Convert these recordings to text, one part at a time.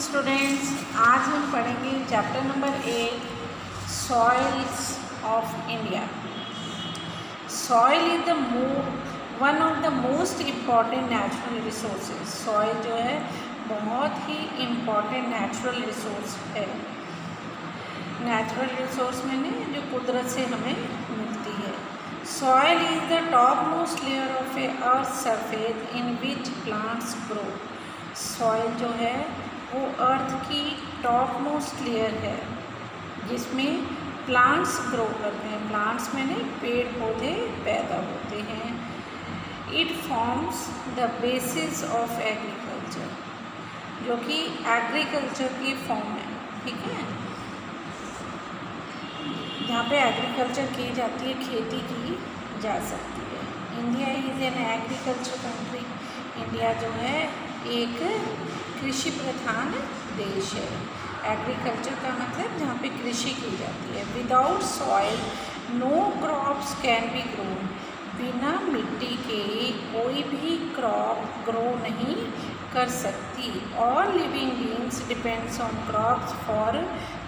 Students, आज हम पढ़ेंगे chapter number 8 soils of India. Soil is the one of the most important natural resources. Soil जो है बहुत ही इम्पॉर्टेंट नेचुरल रिसोर्स है। नेचुरल रिसोर्स मैंने जो कुदरत से हमें मिलती है। Soil is the top most layer of A earth surface in which plants grow. Soil जो है वो अर्थ की टॉप मोस्ट लेयर है जिसमें प्लांट्स ग्रो करते हैं। प्लांट्स मैंने पेड़ पौधे पैदा होते हैं। It forms the basis of agriculture, जो कि एग्रीकल्चर की फॉर्म है। ठीक है, यहाँ पे एग्रीकल्चर की जाती है, खेती की जा सकती है। India is an agriculture country. India जो है एक कृषि प्रधान देश है। एग्रीकल्चर का मतलब जहाँ पे कृषि की जाती है। Without soil no crops can be grown. बिना मिट्टी के कोई भी क्रॉप ग्रो नहीं कर सकती। All living beings depends on crops for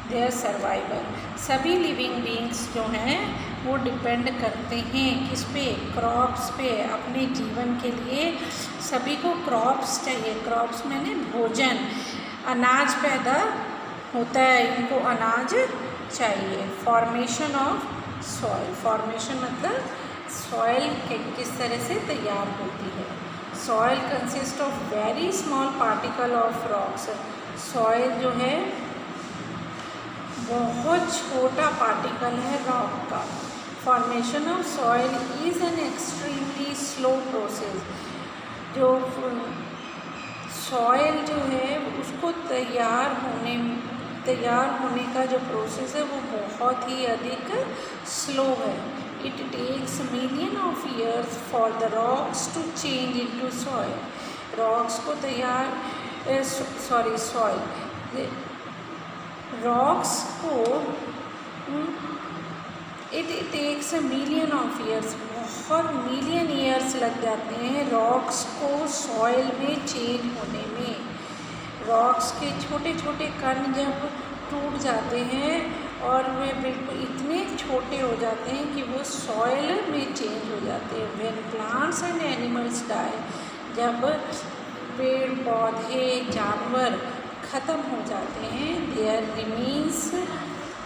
their survival. सभी लिविंग बीइंग्स जो हैं वो डिपेंड करते हैं किस पे? क्रॉप्स पे, अपने जीवन के लिए। सभी को क्रॉप्स चाहिए। क्रॉप्स मैंने भोजन, अनाज पैदा होता है, इनको अनाज चाहिए। Formation of soil. फॉर्मेशन मतलब सॉइल किस तरह से तैयार होती है। Soil consist of very small particle of rocks. Soil जो है बहुत छोटा पार्टिकल है रॉक का। Formation of soil is an extremely slow process. जो सॉइल जो है उसको तैयार होने का जो प्रोसेस है वो बहुत ही अधिक स्लो है। It takes million of years for the rocks to change into soil. Rocks को रॉक्स को it takes a million of years, बहुत मिलियन ईयर्स लग जाते हैं रॉक्स को सॉइल में चेंज होने में। रॉक्स के छोटे छोटे कण जब टूट जाते हैं और वे बिल्कुल इतने छोटे हो जाते हैं कि वो सॉइल में चेंज हो जाते हैं। When plants and animals die, जब पेड़ पौधे जानवर ख़त्म हो जाते हैं, there remains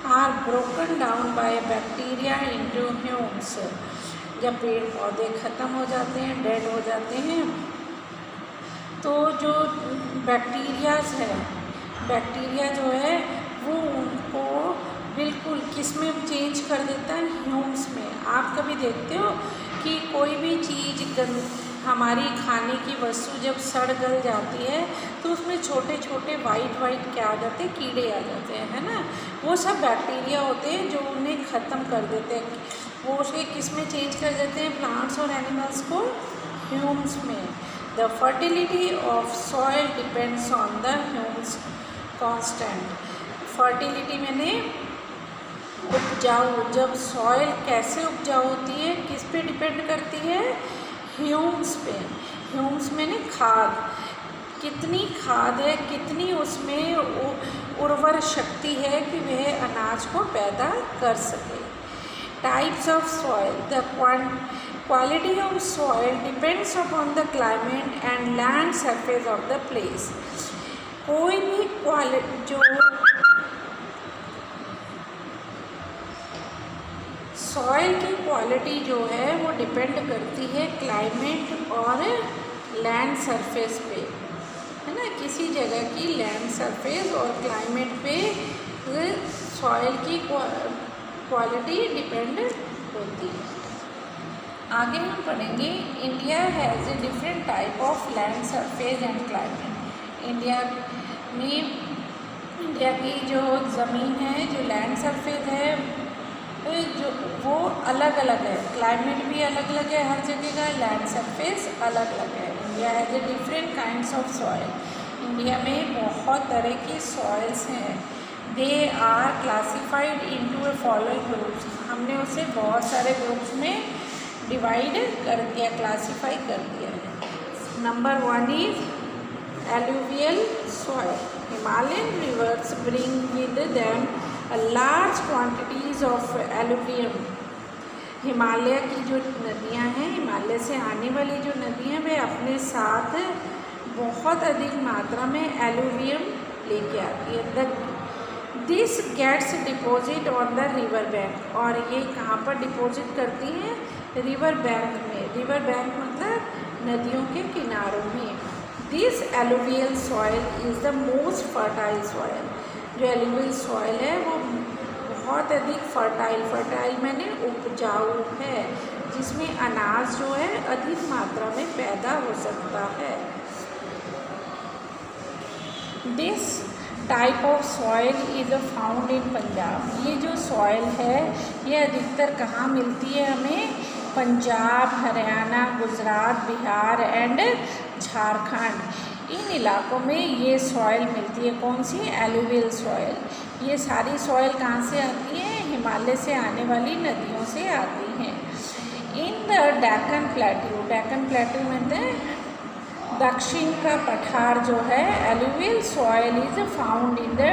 are broken down by bacteria into humus. जब पेड़ पौधे ख़त्म हो जाते हैं, डेड हो जाते हैं, तो जो बैक्टीरियाज है, बैक्टीरिया जो है वो उनको बिल्कुल किस में चेंज कर देता है? ह्यूम्स में। आप कभी देखते हो कि कोई भी चीज़ हमारी खाने की वस्तु जब सड़ गल जाती है तो उसमें छोटे छोटे वाइट क्या आ जाते हैं? कीड़े आ जाते हैं, है ना। वो सब बैक्टीरिया होते हैं जो उन्हें ख़त्म कर देते हैं। वो उसे किस में चेंज कर देते हैं? प्लांट्स और एनिमल्स को ह्यूम्स में। The fertility of soil depends on the Hume's constant. Fertility मैंने उपजाऊ, जब सॉइल कैसे उपजाऊ होती है, किस पे डिपेंड करती है? ह्यूम्स पे। ह्यूम्स मैंने खाद, कितनी खाद है, कितनी उसमें उर्वर शक्ति है कि वह अनाज को पैदा कर सके। Types of soil. The quality of soil depends upon the climate and land surface of the place. कोई भी सॉइल की क्वालिटी जो है वो डिपेंड करती है क्लाइमेट और लैंड सरफेस पे, है ना। किसी जगह की लैंड सरफेस और क्लाइमेट पे सॉइल की क्वालिटी डिपेंड होती है। आगे हम पढ़ेंगे India has a different type of land surface and climate. India की जो ज़मीन है, जो लैंड सरफेस है, जो वो अलग अलग है। क्लाइमेट भी अलग अलग है हर जगह का, लैंड सरफेस अलग अलग है। India has a different kinds of soil. India में बहुत तरह की सॉइल्स हैं। They are classified into a following groups. हमने उसे बहुत सारे ग्रुप्स में डिवाइड कर दिया, क्लासीफाई कर दिया है। Number 1 is alluvial soil. Himalayan rivers bring with them a large quantities of alluvium. Himalaya की जो नदियाँ हैं, हिमालय से आने वाली जो नदियाँ, वे अपने साथ बहुत अधिक मात्रा में एलुवियम लेके आती है. This gets deposit on the river bank. और ये कहाँ पर डिपॉजिट करती हैं? रिवर बैंक में. रिवर बैंक मतलब नदियों के किनारों में. This alluvial soil is the most fertile soil. जो एलुवियल सॉइल है वो बहुत अधिक फर्टाइल मैंने उपजाऊ है, जिसमें अनाज जो है अधिक मात्रा में पैदा हो सकता है. This type of soil is found in Punjab. ये जो सॉइल है ये अधिकतर कहाँ मिलती है हमें? पंजाब, हरियाणा, गुजरात, बिहार एंड झारखंड. इन इलाकों में ये सॉइल मिलती है. कौन सी? Alluvial soil. ये सारी सॉइल कहाँ से आती है? हिमालय से आने वाली नदियों से आती हैं. In the Deccan plateau. Deccan plateau मतलब दक्षिण का पठार जो है, alluvial soil is found in the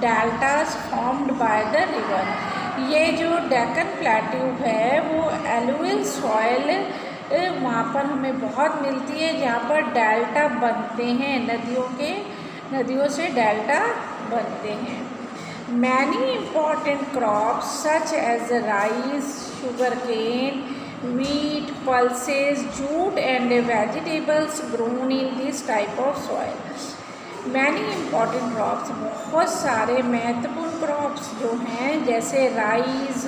deltas formed by the river. ये जो डेक्कन प्लेट्यू है वो एलुवियल सॉइल वहाँ पर हमें बहुत मिलती है जहाँ पर डेल्टा बनते हैं. नदियों से डेल्टा बनते हैं. Many important crops such as rice, sugar cane, wheat, pulses, jute and vegetables grown in this type of soil. Many important crops. बहुत सारे महत्वपूर्ण क्रॉप्स जो हैं, जैसे राइस,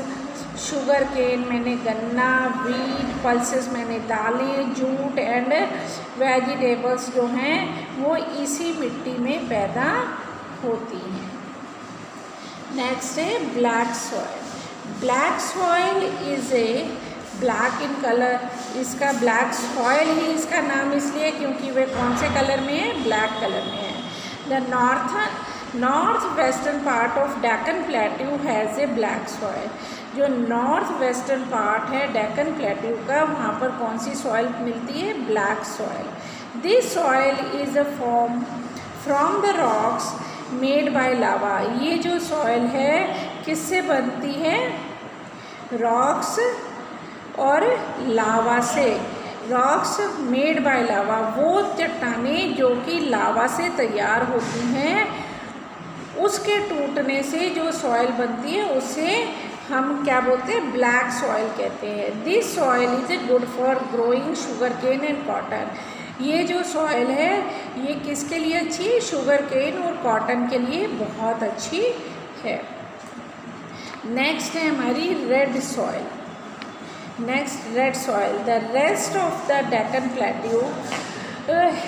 शुगर केन मैंने गन्ना, वीट, पल्सेस मैंने दालें, जूट एंड वेजिटेबल्स जो हैं वो इसी मिट्टी में पैदा होती हैं. नेक्स्ट है black soil. Black soil is A black in colour. इसका ब्लैक सॉइल ही इसका नाम इसलिए क्योंकि वे कौन से कलर में है? ब्लैक कलर में है. The north western part of Deccan plateau has a black soil. जो नॉर्थ वेस्टर्न पार्ट है डेक्कन प्लेट्यू का, वहाँ पर कौन सी सॉइल मिलती है? Black soil. This soil is a form from the rocks made by lava. ये जो सॉइल है किससे बनती है? रॉक्स और लावा से. रॉक्स मेड बाय लावा, वो चट्टानें जो कि लावा से तैयार होती हैं, उसके टूटने से जो सॉइल बनती है उसे हम क्या बोलते हैं? ब्लैक सॉइल कहते हैं. This soil is a good for growing sugar cane and cotton. ये जो सॉइल है ये किसके लिए अच्छी है? शुगर केन और कॉटन के लिए बहुत अच्छी है. नेक्स्ट है हमारी red soil. Next red soil. The rest of the Deccan plateau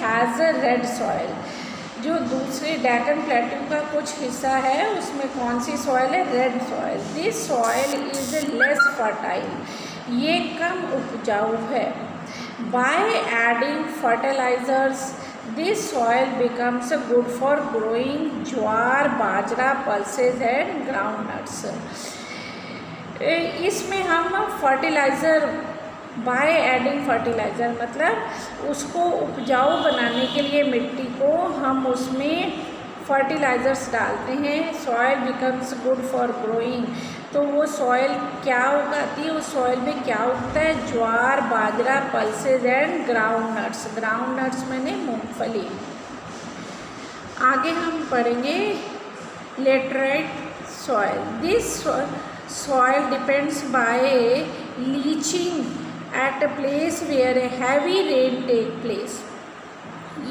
has a red soil. जो दूसरे डेक्कन प्लेट्यू का कुछ हिस्सा है उसमें कौन सी सॉइल है? Red soil. This soil is less fertile. ये कम उपजाऊ है. By adding fertilisers this soil becomes good for growing jowar, bajra, pulses and groundnuts. इसमें हम फर्टिलाइज़र, बाय एडिंग फर्टिलाइज़र मतलब उसको उपजाऊ बनाने के लिए मिट्टी को हम उसमें फर्टिलाइज़र्स डालते हैं. Soil becomes good for growing. तो वो सॉइल क्या उगाती है? उस सॉइल में क्या उगता है? Jowar, bajra, pulses and groundnuts. Groundnuts मैंने मूंगफली. आगे हम पढ़ेंगे laterite soil. This soil depends by leaching at a place where a heavy rain take place.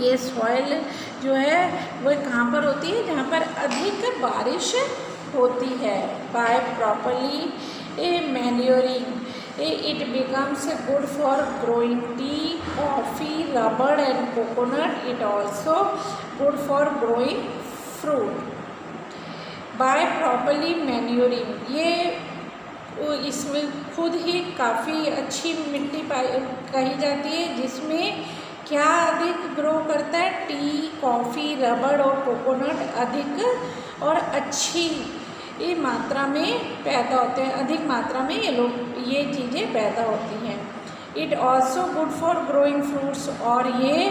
ये सॉइल जो है वो कहाँ पर होती है? जहाँ पर अधिक बारिश होती है. By properly a manuring it becomes good for growing tea, coffee, rubber and coconut. It also good for growing fruit. By properly manuring, ये इसमें खुद ही काफ़ी अच्छी मिट्टी कही जाती है जिसमें क्या अधिक ग्रो करता है? टी, कॉफ़ी, रबर और कोकोनट अधिक और अच्छी मात्रा में पैदा होते हैं. अधिक मात्रा में ये चीज़ें पैदा होती हैं. It also good for growing fruits. और ये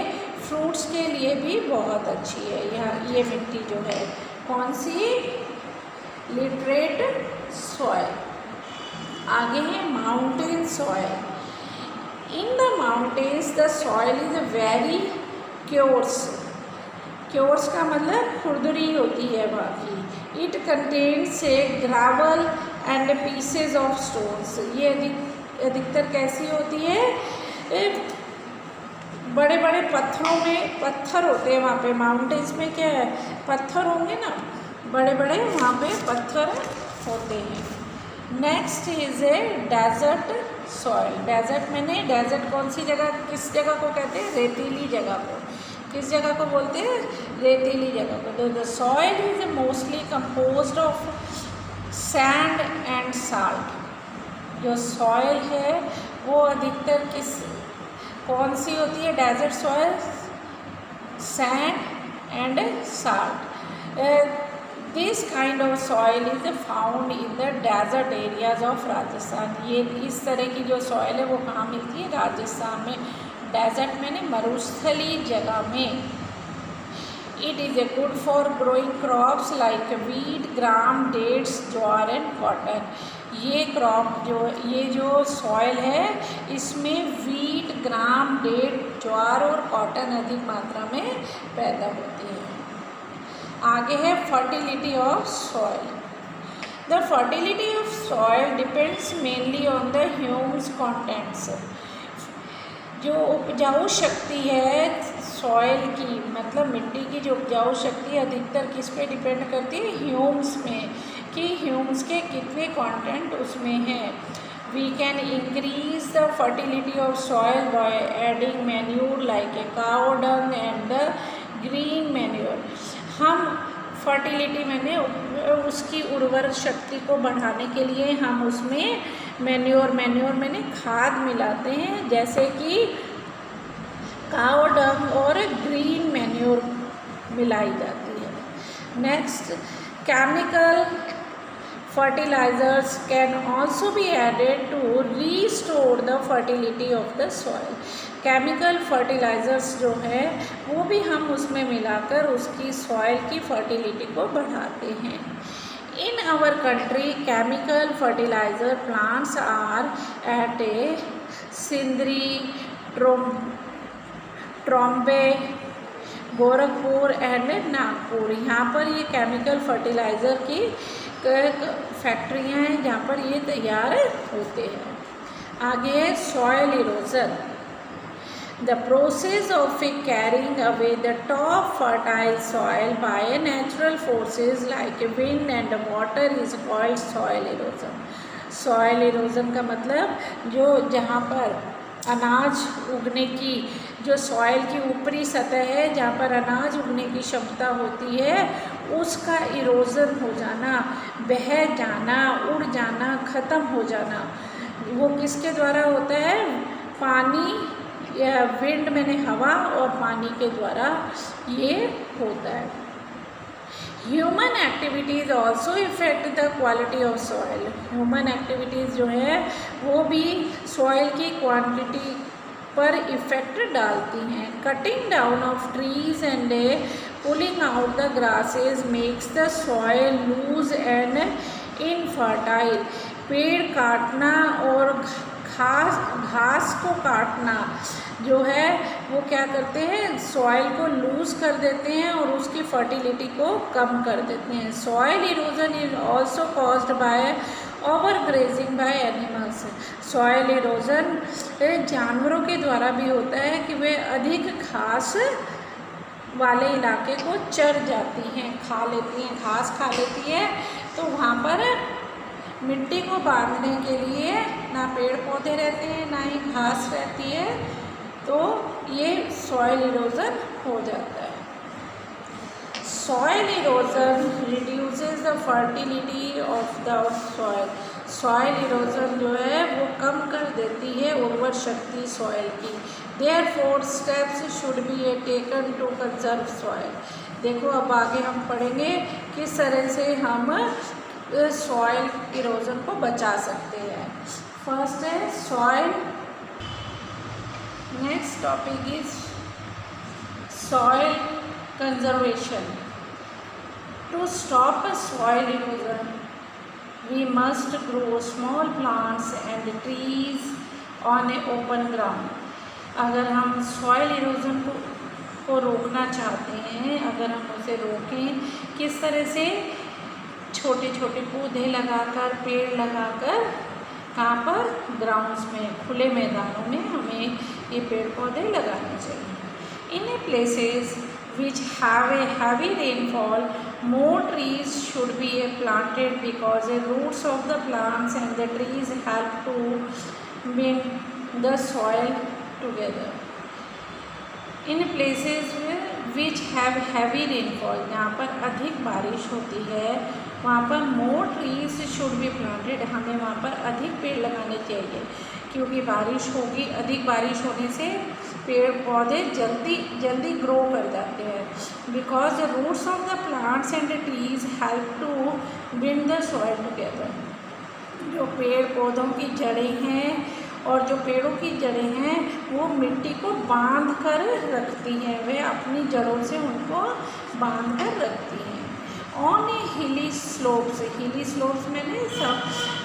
फ्रूट्स के लिए भी बहुत अच्छी है यह ये मिट्टी जो है। कौन सी? Literate soil. आगे है mountain soil. In the mountains the soil is very coarse. Coarse का मतलब खुरदरी होती है वहाँ की। It contains a gravel and pieces of stones. ये अधिकतर कैसी होती है? बड़े बड़े पत्थरों में पत्थर होते हैं वहाँ पे। माउंटेन्स में क्या है? पत्थर होंगे ना, बड़े बड़े वहाँ पे पत्थर होते हैं। Next is a desert soil. Desert मैंने डेजर्ट कौन सी जगह, किस जगह को कहते हैं? रेतीली जगह को। किस जगह को बोलते हैं? रेतीली जगह को। The soil is mostly composed of sand and salt. जो सॉइल है वो अधिकतर कौन सी होती है? Desert soil, sand and salt. This kind of soil is found in the desert areas of Rajasthan. ये इस तरह की जो सॉइल है वो कहाँ मिलती है? राजस्थान में। डेजर्ट में मरुस्थली जगह में। It is a good for growing crops like wheat, gram, dates, jowar and cotton. ये क्रॉप ये जो सॉइल है इसमें वीट, ग्राम, डेट, ज्वार और कॉटन अधिक मात्रा में पैदा होती है। आगे है fertility of soil. The fertility of soil depends mainly on the humus contents. जो उपजाऊ शक्ति है सॉइल की, मतलब मिट्टी की जो उपजाऊ शक्ति अधिकतर किस पे डिपेंड करती है? ह्यूम्स में, कि ह्यूम्स के कितने कंटेंट उसमें हैं। We can increase the fertility of soil by adding manure like a cow dung and the green manure. हम फर्टिलिटी मैंने उसकी उर्वर शक्ति को बढ़ाने के लिए हम उसमें मैन्योर मैंने खाद मिलाते हैं, जैसे कि काउ डंग और ग्रीन मैन्योर मिलाई जाती है। Next, chemical fertilizers can also be added to restore the fertility of the soil। Chemical fertilisers जो है वो भी हम उसमें मिलाकर उसकी सॉइल की फर्टिलिटी को बढ़ाते हैं। In our country chemical fertiliser plants are at a Sindri, Trombay, Gorakhpur and Nagpur. यहाँ पर ये केमिकल फर्टिलाइज़र की फैक्ट्रियाँ हैं जहाँ पर ये तैयार होते हैं। आगे है soil erosion. The process of carrying away the top fertile soil by natural forces like wind and water is called soil erosion. Soil erosion का मतलब जो जहाँ पर अनाज उगने की, जो सॉइल की ऊपरी सतह है जहाँ पर अनाज उगने की क्षमता होती है, उसका इरोजन हो जाना, बह जाना, उड़ जाना, ख़त्म हो जाना, वो किसके द्वारा होता है? पानी या विंड मैंने हवा और पानी के द्वारा ये होता है। Human activities also effect the quality of soil. Human activities जो है वो भी सॉइल की क्वांटिटी पर इफ़ेक्ट डालती हैं। Cutting down of trees and pulling out the grasses makes the soil loose and infertile. पेड़ काटना और घास को काटना जो है वो क्या करते हैं? सॉइल को लूज़ कर देते हैं और उसकी फर्टिलिटी को कम कर देते हैं। Soil erosion is also caused by over grazing by animals. Soil erosion जानवरों के द्वारा भी होता है कि वे अधिक घास वाले इलाके को चर जाती हैं, खा लेती हैं, घास खा लेती है, तो वहाँ पर मिट्टी को बांधने के लिए ना पेड़ पौधे रहते हैं ना ही घास रहती है, तो ये सॉइल इरोजन हो जाता है। Soil erosion reduces the fertility of the soil. Soil erosion जो है वो कम कर देती है उर्वर शक्ति सॉइल की। Therefore steps should be taken to conserve soil. देखो अब आगे हम पढ़ेंगे किस तरह से हम सॉइल इरोजन को बचा सकते हैं। फर्स्ट है soil, next topic is soil conservation. To stop a soil erosion, we must grow small plants and trees on a open ground. अगर हम सॉइल इरोजन को रोकना चाहते हैं, अगर हम उसे रोकें किस तरह से, छोटे छोटे पौधे लगाकर, पेड़ लगाकर, कहाँ पर, ग्राउंड्स में, खुले मैदानों में हमें ये पेड़ पौधे लगाने चाहिए। In places which have a heavy rainfall, more trees should be planted because the roots of the plants and the trees help to bind the soil together. In places which have heavy rainfall, जहाँ पर अधिक बारिश होती है वहाँ पर more trees should be planted, हमें वहाँ पर अधिक पेड़ लगाने चाहिए, क्योंकि बारिश होगी, अधिक बारिश होने से पेड़ पौधे जल्दी ग्रो कर जाते हैं। Because the roots of the plants and the trees help to bind the soil together. जो पेड़ पौधों की जड़ें हैं और जो पेड़ों की जड़ें हैं वो मिट्टी को बांध कर रखती हैं, वे अपनी जड़ों से उनको बांध कर रखती हैं। ऑन ए हिली स्लोप्स मैंने सब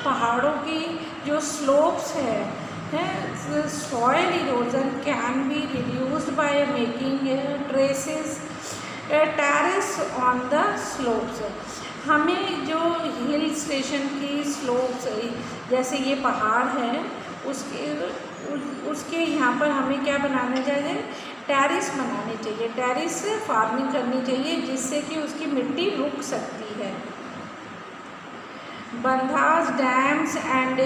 पहाड़ों की जो स्लोप्स है, soil erosion can be reduced by making terrace on the slopes. हमें जो हिल स्टेशन की स्लोप्स, जैसे ये पहाड़ है, उसके यहाँ पर हमें क्या बनाना चाहिए, टेरेस बनानी चाहिए, टेरेस फार्मिंग करनी चाहिए, जिससे कि उसकी मिट्टी रुक सकती है। Bandhas, dams and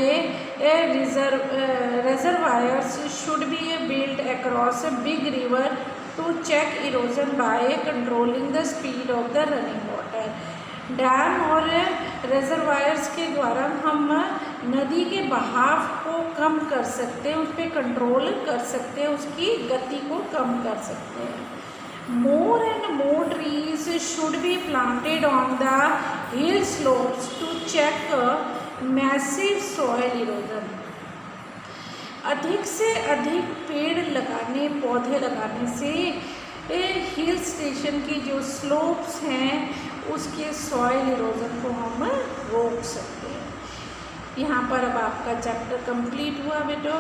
reservoirs should be built across a big river to check erosion by controlling the speed of the running water. Dam और रेजरवायर्स के द्वारा हम नदी के बहाव को कम कर सकते हैं, उस पर कंट्रोल कर सकते हैं, उसकी गति को कम कर सकते हैं। More and more trees should be planted on the hill slopes to check massive soil erosion. अधिक से अधिक पेड़ लगाने, पौधे लगाने से हिल स्टेशन की जो स्लोप्स हैं उसके सॉइल इरोजन को हम रोक सकते हैं। यहाँ पर अब आपका चैप्टर कंप्लीट हुआ बेटो।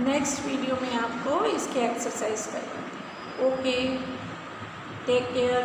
नेक्स्ट वीडियो में आपको इसके एक्सरसाइज करना। Okay, take care.